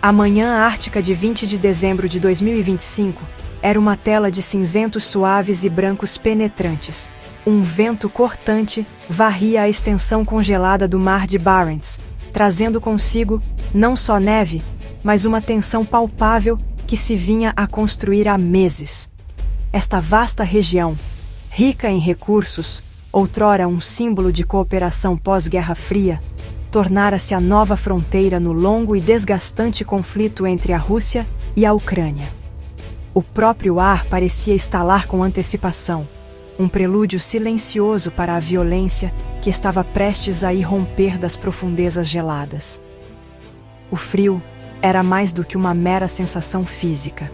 A manhã ártica de 20 de dezembro de 2025 era uma tela de cinzentos suaves e brancos penetrantes. Um vento cortante varria a extensão congelada do mar de Barents, trazendo consigo não só neve, mas uma tensão palpável que se vinha a construir há meses. Esta vasta região, rica em recursos, outrora um símbolo de cooperação pós-Guerra Fria, tornara-se a nova fronteira no longo e desgastante conflito entre a Rússia e a Ucrânia. O próprio ar parecia estalar com antecipação, um prelúdio silencioso para a violência que estava prestes a irromper das profundezas geladas. O frio era mais do que uma mera sensação física.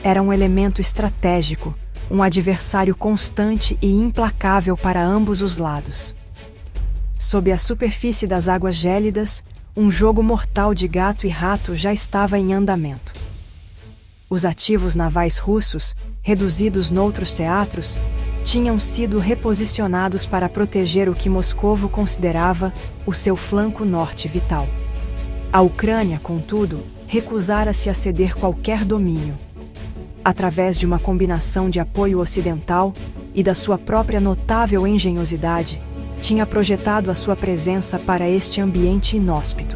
Era um elemento estratégico, um adversário constante e implacável para ambos os lados. Sob a superfície das águas gélidas, um jogo mortal de gato e rato já estava em andamento. Os ativos navais russos, reduzidos noutros teatros, tinham sido reposicionados para proteger o que Moscovo considerava o seu flanco norte vital. A Ucrânia, contudo, recusara-se a ceder qualquer domínio. Através de uma combinação de apoio ocidental e da sua própria notável engenhosidade, tinha projetado a sua presença para este ambiente inóspito.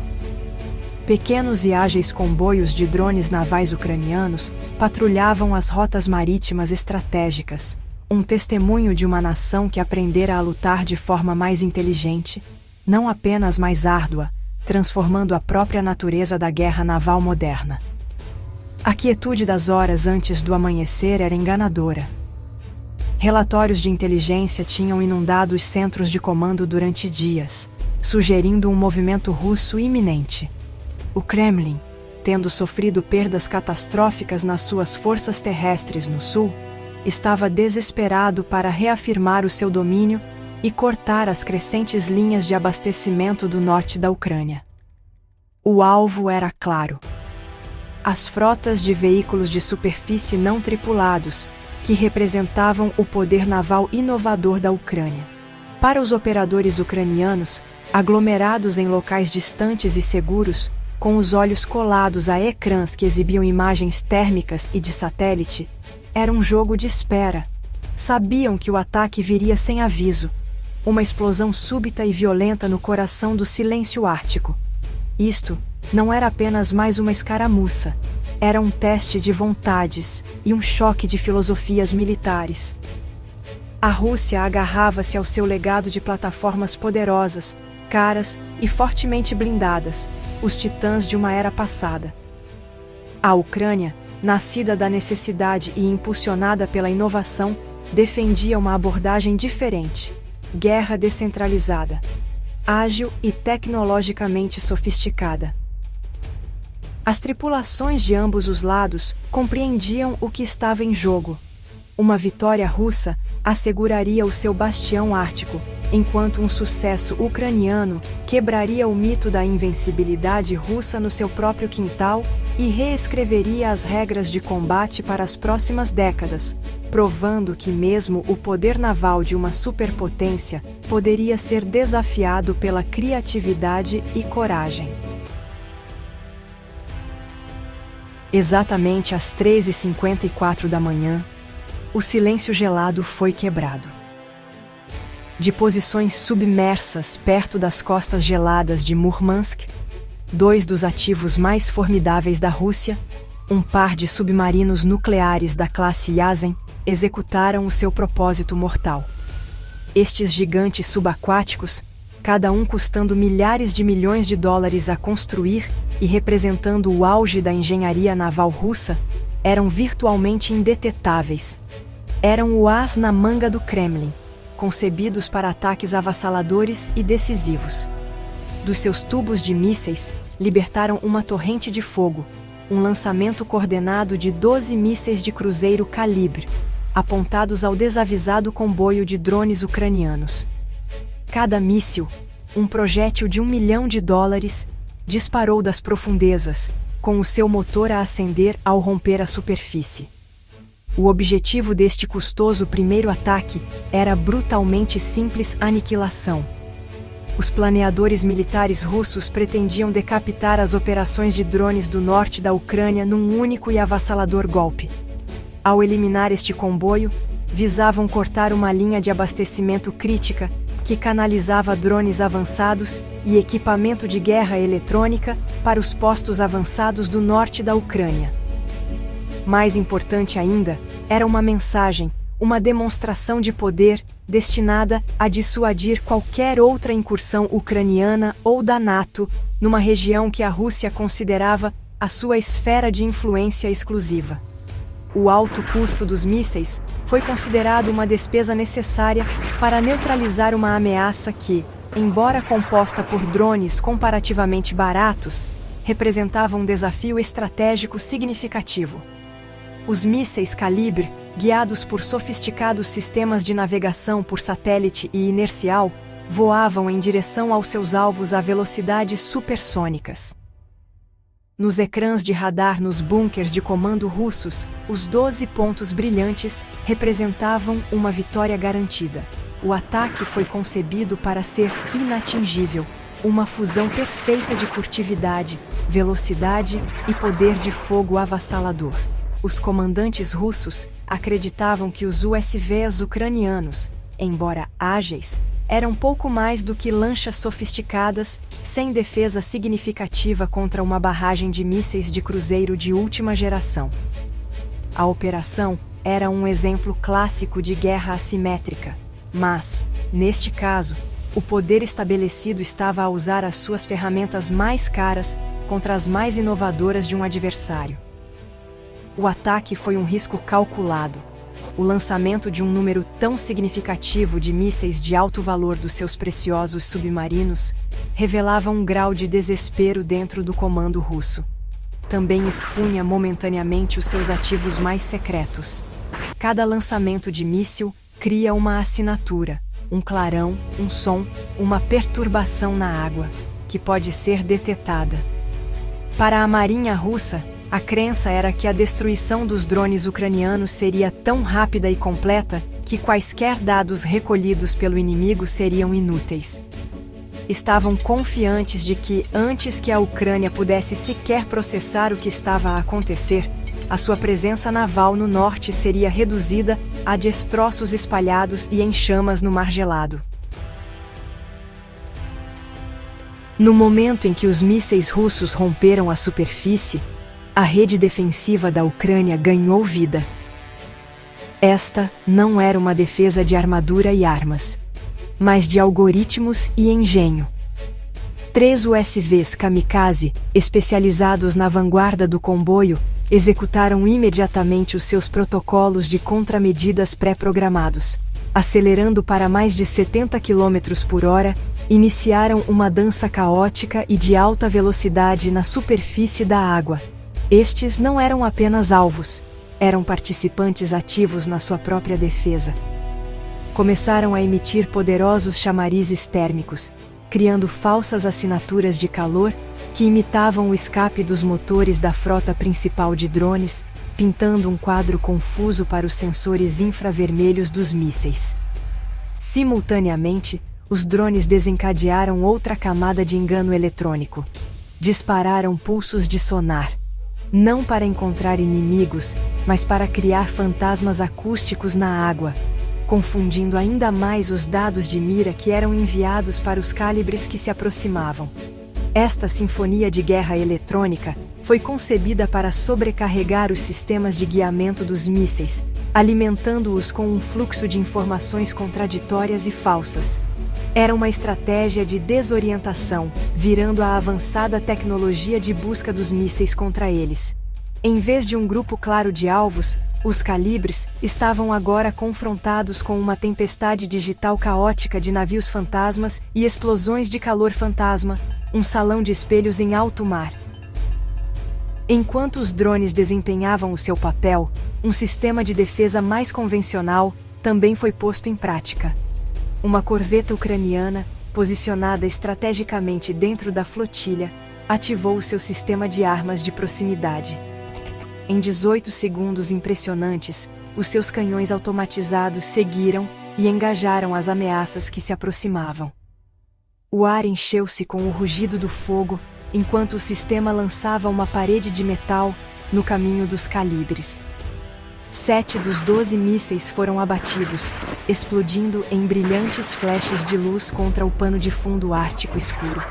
Pequenos e ágeis comboios de drones navais ucranianos patrulhavam as rotas marítimas estratégicas, um testemunho de uma nação que aprendera a lutar de forma mais inteligente, não apenas mais árdua, transformando a própria natureza da guerra naval moderna. A quietude das horas antes do amanhecer era enganadora. Relatórios de inteligência tinham inundado os centros de comando durante dias, sugerindo um movimento russo iminente. O Kremlin, tendo sofrido perdas catastróficas nas suas forças terrestres no sul, estava desesperado para reafirmar o seu domínio e cortar as crescentes linhas de abastecimento do norte da Ucrânia. O alvo era claro: as frotas de veículos de superfície não tripulados, que representavam o poder naval inovador da Ucrânia. Para os operadores ucranianos, aglomerados em locais distantes e seguros, com os olhos colados a ecrãs que exibiam imagens térmicas e de satélite, era um jogo de espera. Sabiam que o ataque viria sem aviso, uma explosão súbita e violenta no coração do silêncio ártico. Isto não era apenas mais uma escaramuça, era um teste de vontades e um choque de filosofias militares. A Rússia agarrava-se ao seu legado de plataformas poderosas, caras e fortemente blindadas, os titãs de uma era passada. A Ucrânia, nascida da necessidade e impulsionada pela inovação, defendia uma abordagem diferente: guerra descentralizada, ágil e tecnologicamente sofisticada. As tripulações de ambos os lados compreendiam o que estava em jogo. Uma vitória russa asseguraria o seu bastião ártico, enquanto um sucesso ucraniano quebraria o mito da invencibilidade russa no seu próprio quintal e reescreveria as regras de combate para as próximas décadas, provando que mesmo o poder naval de uma superpotência poderia ser desafiado pela criatividade e coragem. Exatamente às 3h54 da manhã, o silêncio gelado foi quebrado. De posições submersas perto das costas geladas de Murmansk, dois dos ativos mais formidáveis da Rússia, um par de submarinos nucleares da classe Yasen, executaram o seu propósito mortal. Estes gigantes subaquáticos, cada um custando milhares de milhões de dólares a construir e representando o auge da engenharia naval russa, eram virtualmente indetetáveis. Eram o as na manga do Kremlin, concebidos para ataques avassaladores e decisivos. Dos seus tubos de mísseis, libertaram uma torrente de fogo, um lançamento coordenado de 12 mísseis de cruzeiro calibre, apontados ao desavisado comboio de drones ucranianos. Cada míssil, um projétil de $1 milhão, disparou das profundezas, com o seu motor a acender ao romper a superfície. O objetivo deste custoso primeiro ataque era brutalmente simples: aniquilação. os planeadores militares russos pretendiam decapitar as operações de drones do norte da Ucrânia num único e avassalador golpe. Ao eliminar este comboio, visavam cortar uma linha de abastecimento crítica que canalizava drones avançados e equipamento de guerra eletrônica para os postos avançados do norte da Ucrânia. Mais importante ainda, era uma mensagem, uma demonstração de poder destinada a dissuadir qualquer outra incursão ucraniana ou da NATO numa região que a Rússia considerava a sua esfera de influência exclusiva. O alto custo dos mísseis foi considerado uma despesa necessária para neutralizar uma ameaça que, embora composta por drones comparativamente baratos, representava um desafio estratégico significativo. Os mísseis calibre, guiados por sofisticados sistemas de navegação por satélite e inercial, voavam em direção aos seus alvos a velocidades supersônicas. Nos ecrãs de radar nos bunkers de comando russos, os 12 pontos brilhantes representavam uma vitória garantida. O ataque foi concebido para ser inatingível, uma fusão perfeita de furtividade, velocidade e poder de fogo avassalador. Os comandantes russos acreditavam que os USVs ucranianos, embora ágeis, eram pouco mais do que lanchas sofisticadas, sem defesa significativa contra uma barragem de mísseis de cruzeiro de última geração. A operação era um exemplo clássico de guerra assimétrica, mas, neste caso, o poder estabelecido estava a usar as suas ferramentas mais caras contra as mais inovadoras de um adversário. O ataque foi um risco calculado. O lançamento de um número tão significativo de mísseis de alto valor dos seus preciosos submarinos revelava um grau de desespero dentro do comando russo. Também expunha momentaneamente os seus ativos mais secretos. Cada lançamento de míssil cria uma assinatura, um clarão, um som, uma perturbação na água, que pode ser detetada. Para a marinha russa, a crença era que a destruição dos drones ucranianos seria tão rápida e completa que quaisquer dados recolhidos pelo inimigo seriam inúteis. Estavam confiantes de que, antes que a Ucrânia pudesse sequer processar o que estava a acontecer, a sua presença naval no norte seria reduzida a destroços espalhados e em chamas no Mar Gelado. No momento em que os mísseis russos romperam a superfície, a rede defensiva da Ucrânia ganhou vida. Esta não era uma defesa de armadura e armas, mas de algoritmos e engenho. 3 USVs kamikaze, especializados na vanguarda do comboio, executaram imediatamente os seus protocolos de contramedidas pré-programados. Acelerando para mais de 70 km por hora, iniciaram uma dança caótica e de alta velocidade na superfície da água. Estes não eram apenas alvos, eram participantes ativos na sua própria defesa. Começaram a emitir poderosos chamarizes térmicos, criando falsas assinaturas de calor que imitavam o escape dos motores da frota principal de drones, pintando um quadro confuso para os sensores infravermelhos dos mísseis. Simultaneamente, os drones desencadearam outra camada de engano eletrônico. Dispararam pulsos de sonar. Não para encontrar inimigos, mas para criar fantasmas acústicos na água, confundindo ainda mais os dados de mira que eram enviados para os calibres que se aproximavam. Esta sinfonia de guerra eletrônica foi concebida para sobrecarregar os sistemas de guiamento dos mísseis, alimentando-os com um fluxo de informações contraditórias e falsas. Era uma estratégia de desorientação, virando a avançada tecnologia de busca dos mísseis contra eles. Em vez de um grupo claro de alvos, os calibres estavam agora confrontados com uma tempestade digital caótica de navios fantasmas e explosões de calor fantasma, um salão de espelhos em alto mar. Enquanto os drones desempenhavam o seu papel, um sistema de defesa mais convencional também foi posto em prática. Uma corveta ucraniana, posicionada estrategicamente dentro da flotilha, ativou o seu sistema de armas de proximidade. Em 18 segundos impressionantes, os seus canhões automatizados seguiram e engajaram as ameaças que se aproximavam. O ar encheu-se com o rugido do fogo, enquanto o sistema lançava uma parede de metal no caminho dos calibres. 7 dos 12 mísseis foram abatidos, explodindo em brilhantes flashes de luz contra o pano de fundo ártico escuro.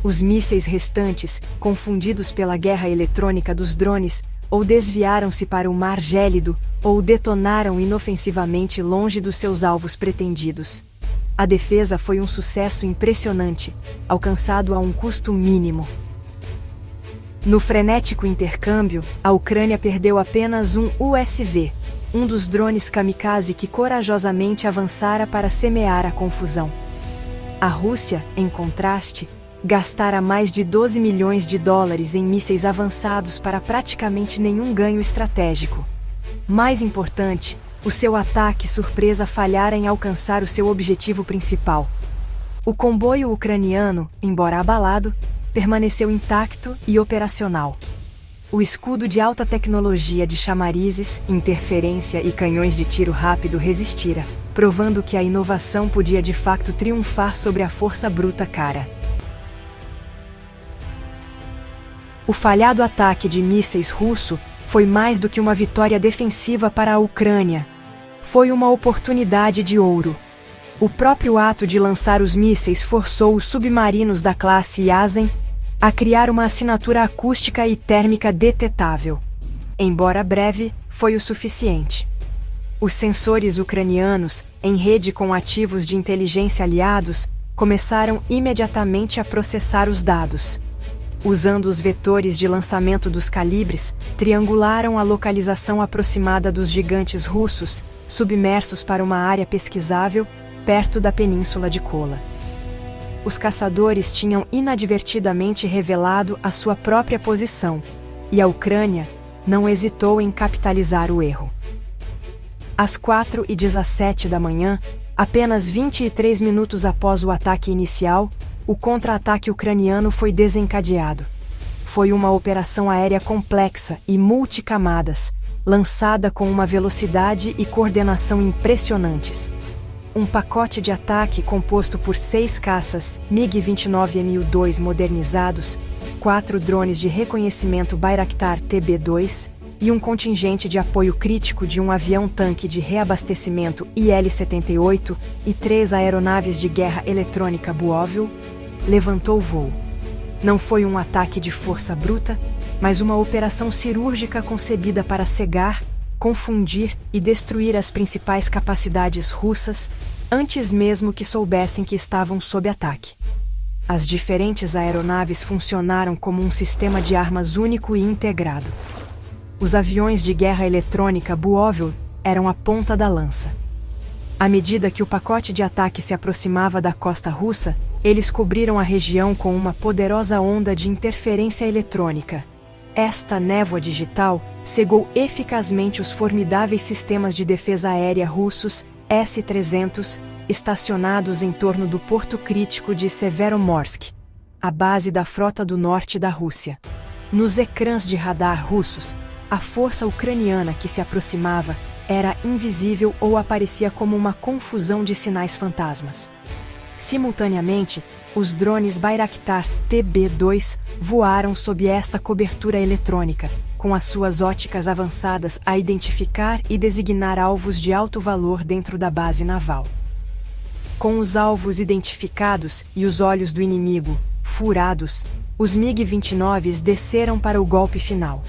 Os mísseis restantes, confundidos pela guerra eletrônica dos drones, ou desviaram-se para o mar gélido, ou detonaram inofensivamente longe dos seus alvos pretendidos. A defesa foi um sucesso impressionante, alcançado a um custo mínimo. No frenético intercâmbio, a Ucrânia perdeu apenas um USV, um dos drones kamikaze que corajosamente avançara para semear a confusão. A Rússia, em contraste, gastara mais de 12 milhões de dólares em mísseis avançados para praticamente nenhum ganho estratégico. Mais importante, o seu ataque surpresa falhara em alcançar o seu objetivo principal. O comboio ucraniano, embora abalado, permaneceu intacto e operacional. O escudo de alta tecnologia de chamarizes, interferência e canhões de tiro rápido resistira, provando que a inovação podia de facto triunfar sobre a força bruta cara. O falhado ataque de mísseis russo foi mais do que uma vitória defensiva para a Ucrânia. Foi uma oportunidade de ouro. O próprio ato de lançar os mísseis forçou os submarinos da classe Yasen a criar uma assinatura acústica e térmica detetável. Embora breve, foi o suficiente. Os sensores ucranianos, em rede com ativos de inteligência aliados, começaram imediatamente a processar os dados. Usando os vetores de lançamento dos calibres, triangularam a localização aproximada dos gigantes russos, submersos para uma área pesquisável, perto da península de Kola. Os caçadores tinham inadvertidamente revelado a sua própria posição, e a Ucrânia não hesitou em capitalizar o erro. Às 4h17 da manhã, apenas 23 minutos após o ataque inicial, o contra-ataque ucraniano foi desencadeado. Foi uma operação aérea complexa e multicamadas, lançada com uma velocidade e coordenação impressionantes. Um pacote de ataque composto por 6 caças MiG-29 Mu-2 modernizados, 4 drones de reconhecimento Bayraktar TB2 e um contingente de apoio crítico de um avião-tanque de reabastecimento IL-78 e 3 aeronaves de guerra eletrônica Buovyl, levantou voo. Não foi um ataque de força bruta, mas uma operação cirúrgica concebida para cegar, confundir e destruir as principais capacidades russas antes mesmo que soubessem que estavam sob ataque. As diferentes aeronaves funcionaram como um sistema de armas único e integrado. Os aviões de guerra eletrônica Buovyl eram a ponta da lança. À medida que o pacote de ataque se aproximava da costa russa, eles cobriram a região com uma poderosa onda de interferência eletrônica. Esta névoa digital cegou eficazmente os formidáveis sistemas de defesa aérea russos S-300, estacionados em torno do porto crítico de Severomorsk, a base da frota do norte da Rússia. Nos ecrãs de radar russos, a força ucraniana que se aproximava era invisível ou aparecia como uma confusão de sinais fantasmas. Simultaneamente, os drones Bayraktar TB2 voaram sob esta cobertura eletrônica, com as suas óticas avançadas a identificar e designar alvos de alto valor dentro da base naval. Com os alvos identificados e os olhos do inimigo furados, os MiG-29s desceram para o golpe final.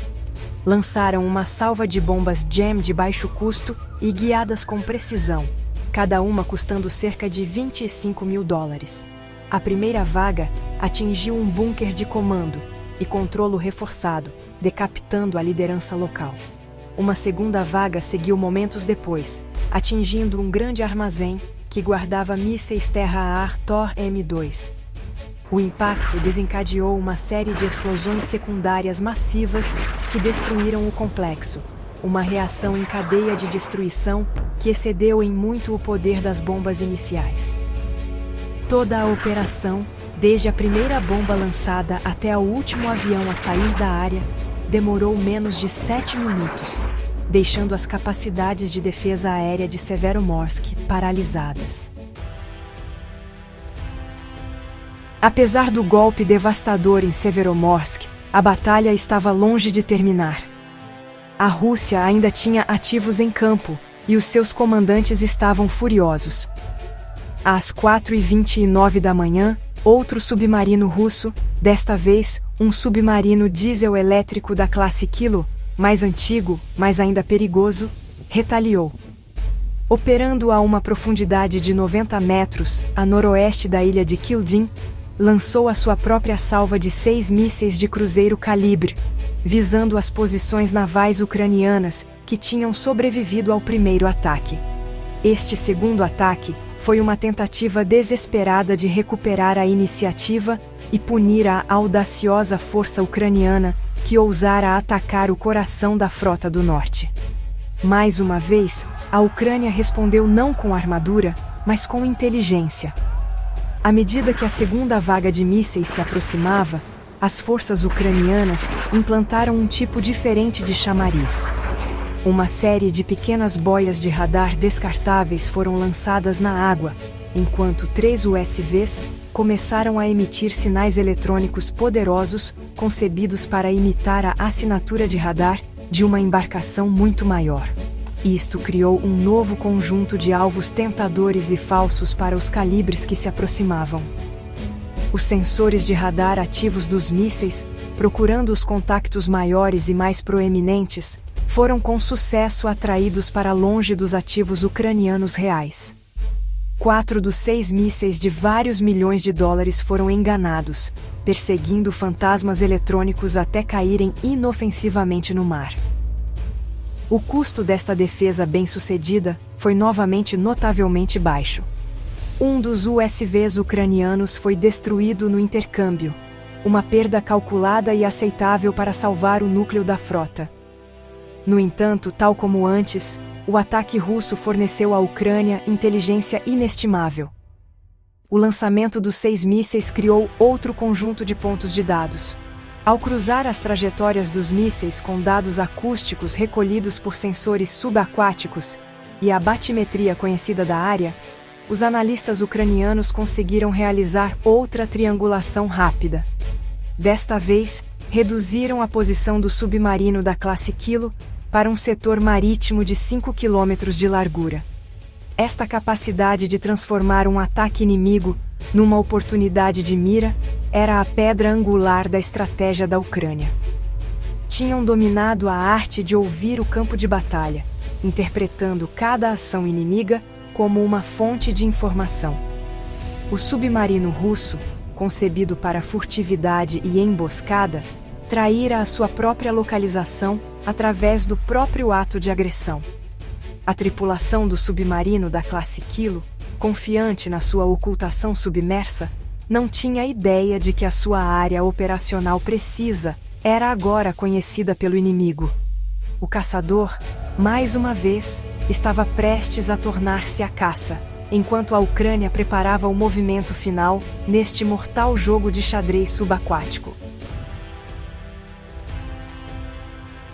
Lançaram uma salva de bombas JAM de baixo custo e guiadas com precisão, cada uma custando cerca de $25 mil. A primeira vaga atingiu um bunker de comando e controlo reforçado, decapitando a liderança local. Uma segunda vaga seguiu momentos depois, atingindo um grande armazém que guardava mísseis terra-ar Thor M2. O impacto desencadeou uma série de explosões secundárias massivas que destruíram o complexo, uma reação em cadeia de destruição que excedeu em muito o poder das bombas iniciais. Toda a operação, desde a primeira bomba lançada até o último avião a sair da área, demorou menos de 7 minutos, deixando as capacidades de defesa aérea de Severomorsk paralisadas. Apesar do golpe devastador em Severomorsk, a batalha estava longe de terminar. A Rússia ainda tinha ativos em campo, e os seus comandantes estavam furiosos. Às 4h29 da manhã, outro submarino russo, desta vez um submarino diesel-elétrico da classe Kilo, mais antigo, mas ainda perigoso, retaliou. Operando a uma profundidade de 90 metros, a noroeste da ilha de Kildin, lançou a sua própria salva de 6 mísseis de cruzeiro calibre, visando as posições navais ucranianas, que tinham sobrevivido ao primeiro ataque. Este segundo ataque foi uma tentativa desesperada de recuperar a iniciativa e punir a audaciosa força ucraniana que ousara atacar o coração da Frota do Norte. Mais uma vez, a Ucrânia respondeu não com armadura, mas com inteligência. À medida que a segunda vaga de mísseis se aproximava, as forças ucranianas implantaram um tipo diferente de chamariz. Uma série de pequenas boias de radar descartáveis foram lançadas na água, enquanto 3 USVs começaram a emitir sinais eletrônicos poderosos concebidos para imitar a assinatura de radar de uma embarcação muito maior. Isto criou um novo conjunto de alvos tentadores e falsos para os calibres que se aproximavam. Os sensores de radar ativos dos mísseis, procurando os contactos maiores e mais proeminentes, foram com sucesso atraídos para longe dos ativos ucranianos reais. 4 dos 6 mísseis de vários milhões de dólares foram enganados, perseguindo fantasmas eletrônicos até caírem inofensivamente no mar. O custo desta defesa bem-sucedida foi novamente notavelmente baixo. Um dos USVs ucranianos foi destruído no intercâmbio, uma perda calculada e aceitável para salvar o núcleo da frota. No entanto, tal como antes, o ataque russo forneceu à Ucrânia inteligência inestimável. O lançamento dos 6 mísseis criou outro conjunto de pontos de dados. Ao cruzar as trajetórias dos mísseis com dados acústicos recolhidos por sensores subaquáticos e a batimetria conhecida da área, os analistas ucranianos conseguiram realizar outra triangulação rápida. Desta vez, reduziram a posição do submarino da classe Kilo para um setor marítimo de 5 km de largura. Esta capacidade de transformar um ataque inimigo numa oportunidade de mira era a pedra angular da estratégia da Ucrânia. Tinham dominado a arte de ouvir o campo de batalha, interpretando cada ação inimiga como uma fonte de informação. O submarino russo, concebido para furtividade e emboscada, traíra a sua própria localização através do próprio ato de agressão. A tripulação do submarino da classe Kilo, confiante na sua ocultação submersa, não tinha ideia de que a sua área operacional precisa era agora conhecida pelo inimigo. O caçador, mais uma vez, estava prestes a tornar-se a caça, enquanto a Ucrânia preparava o movimento final neste mortal jogo de xadrez subaquático.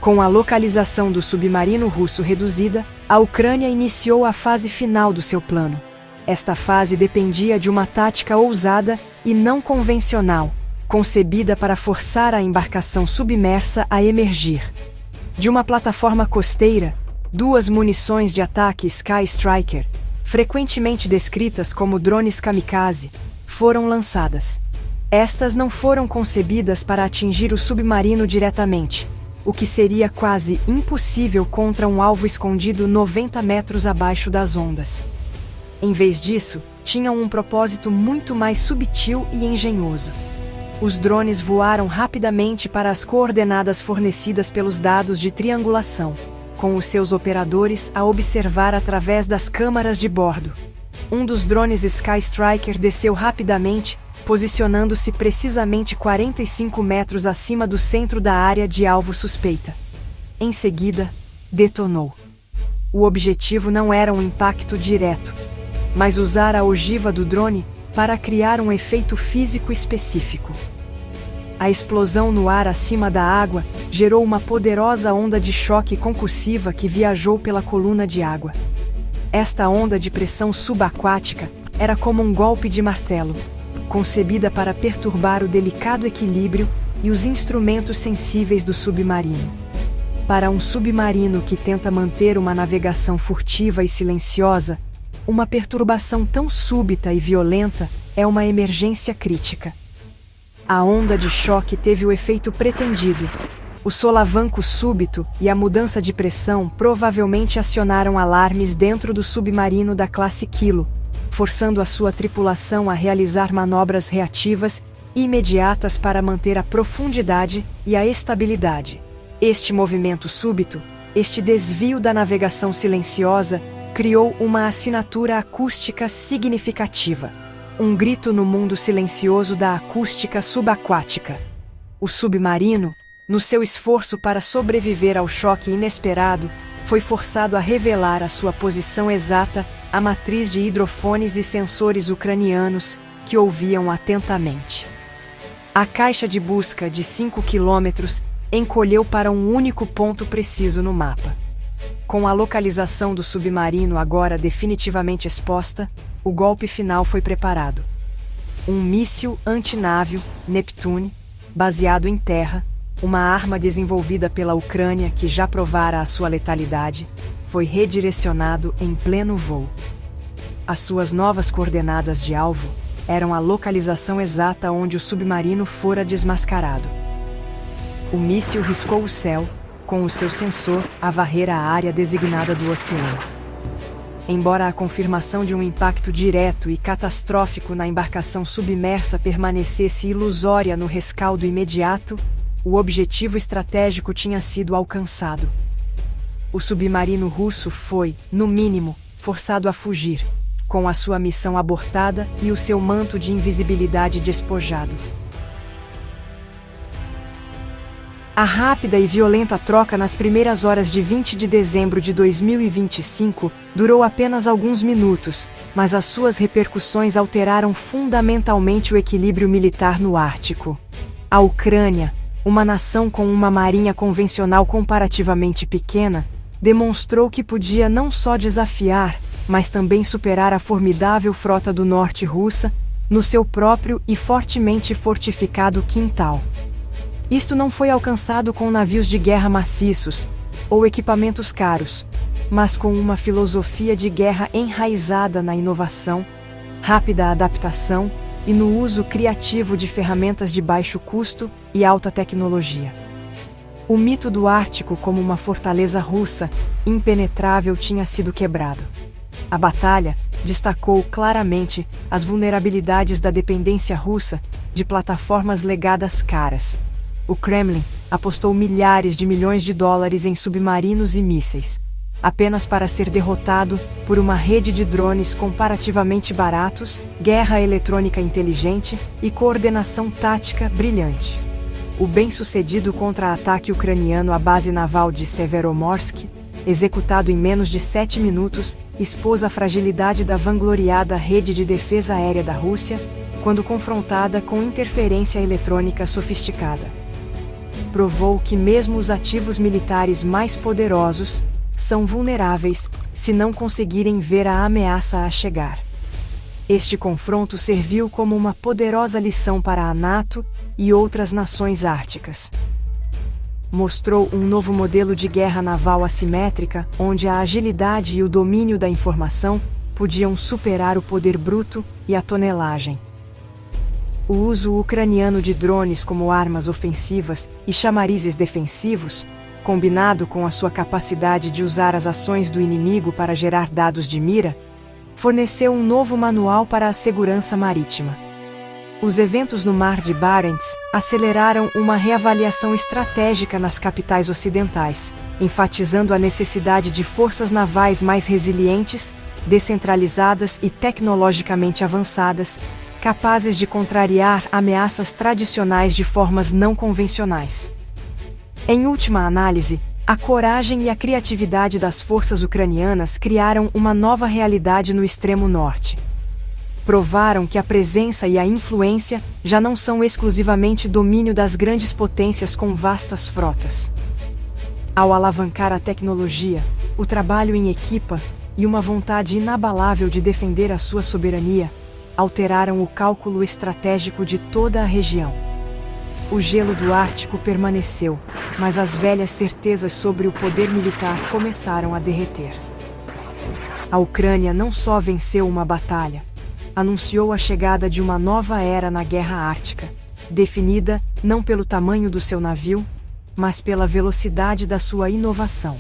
Com a localização do submarino russo reduzida, a Ucrânia iniciou a fase final do seu plano. Esta fase dependia de uma tática ousada e não convencional, concebida para forçar a embarcação submersa a emergir. De uma plataforma costeira, 2 munições de ataque Sky Striker, frequentemente descritas como drones kamikaze, foram lançadas. Estas não foram concebidas para atingir o submarino diretamente, o que seria quase impossível contra um alvo escondido 90 metros abaixo das ondas. Em vez disso, tinham um propósito muito mais subtil e engenhoso. Os drones voaram rapidamente para as coordenadas fornecidas pelos dados de triangulação, com os seus operadores a observar através das câmaras de bordo. Um dos drones Sky Striker desceu rapidamente, posicionando-se precisamente 45 metros acima do centro da área de alvo suspeita. Em seguida, detonou. O objetivo não era um impacto direto, mas usar a ogiva do drone para criar um efeito físico específico. A explosão no ar acima da água gerou uma poderosa onda de choque concussiva que viajou pela coluna de água. Esta onda de pressão subaquática era como um golpe de martelo. concebida para perturbar o delicado equilíbrio e os instrumentos sensíveis do submarino. Para um submarino que tenta manter uma navegação furtiva e silenciosa, uma perturbação tão súbita e violenta é uma emergência crítica. A onda de choque teve o efeito pretendido. O solavanco súbito e a mudança de pressão provavelmente acionaram alarmes dentro do submarino da classe Kilo, forçando a sua tripulação a realizar manobras reativas imediatas para manter a profundidade e a estabilidade. Este movimento súbito, este desvio da navegação silenciosa, criou uma assinatura acústica significativa. Um grito no mundo silencioso da acústica subaquática. O submarino, no seu esforço para sobreviver ao choque inesperado, foi forçado a revelar a sua posição exata à matriz de hidrofones e sensores ucranianos que ouviam atentamente. A caixa de busca de 5 quilômetros encolheu para um único ponto preciso no mapa. Com a localização do submarino agora definitivamente exposta, o golpe final foi preparado. Um míssil antinávio, Neptune, baseado em terra, uma arma desenvolvida pela Ucrânia que já provara a sua letalidade, foi redirecionado em pleno voo. As suas novas coordenadas de alvo eram a localização exata onde o submarino fora desmascarado. O míssil riscou o céu, com o seu sensor a varrer a área designada do oceano. Embora a confirmação de um impacto direto e catastrófico na embarcação submersa permanecesse ilusória no rescaldo imediato, o objetivo estratégico tinha sido alcançado. O submarino russo foi, no mínimo, forçado a fugir, com a sua missão abortada e o seu manto de invisibilidade despojado. A rápida e violenta troca nas primeiras horas de 20 de dezembro de 2025 durou apenas alguns minutos, mas as suas repercussões alteraram fundamentalmente o equilíbrio militar no Ártico. A Ucrânia, uma nação com uma marinha convencional comparativamente pequena, demonstrou que podia não só desafiar, mas também superar a formidável frota do norte russa no seu próprio e fortemente fortificado quintal. Isto não foi alcançado com navios de guerra maciços ou equipamentos caros, mas com uma filosofia de guerra enraizada na inovação, rápida adaptação e no uso criativo de ferramentas de baixo custo e alta tecnologia. O mito do Ártico como uma fortaleza russa impenetrável tinha sido quebrado. A batalha destacou claramente as vulnerabilidades da dependência russa de plataformas legadas caras. O Kremlin apostou milhares de milhões de dólares em submarinos e mísseis, apenas para ser derrotado por uma rede de drones comparativamente baratos, guerra eletrônica inteligente e coordenação tática brilhante. O bem-sucedido contra-ataque ucraniano à base naval de Severomorsk, executado em menos de 7 minutos, expôs a fragilidade da vangloriada rede de defesa aérea da Rússia, quando confrontada com interferência eletrônica sofisticada. Provou que mesmo os ativos militares mais poderosos são vulneráveis se não conseguirem ver a ameaça a chegar. Este confronto serviu como uma poderosa lição para a NATO e outras nações árticas. Mostrou um novo modelo de guerra naval assimétrica, onde a agilidade e o domínio da informação podiam superar o poder bruto e a tonelagem. O uso ucraniano de drones como armas ofensivas e chamarizes defensivos, combinado com a sua capacidade de usar as ações do inimigo para gerar dados de mira, forneceu um novo manual para a segurança marítima. Os eventos no Mar de Barents aceleraram uma reavaliação estratégica nas capitais ocidentais, enfatizando a necessidade de forças navais mais resilientes, descentralizadas e tecnologicamente avançadas, capazes de contrariar ameaças tradicionais de formas não convencionais. Em última análise, a coragem e a criatividade das forças ucranianas criaram uma nova realidade no extremo norte. Provaram que a presença e a influência já não são exclusivamente domínio das grandes potências com vastas frotas. Ao alavancar a tecnologia, o trabalho em equipa e uma vontade inabalável de defender a sua soberania, alteraram o cálculo estratégico de toda a região. O gelo do Ártico permaneceu, mas as velhas certezas sobre o poder militar começaram a derreter. A Ucrânia não só venceu uma batalha, anunciou a chegada de uma nova era na Guerra Ártica, definida não pelo tamanho do seu navio, mas pela velocidade da sua inovação.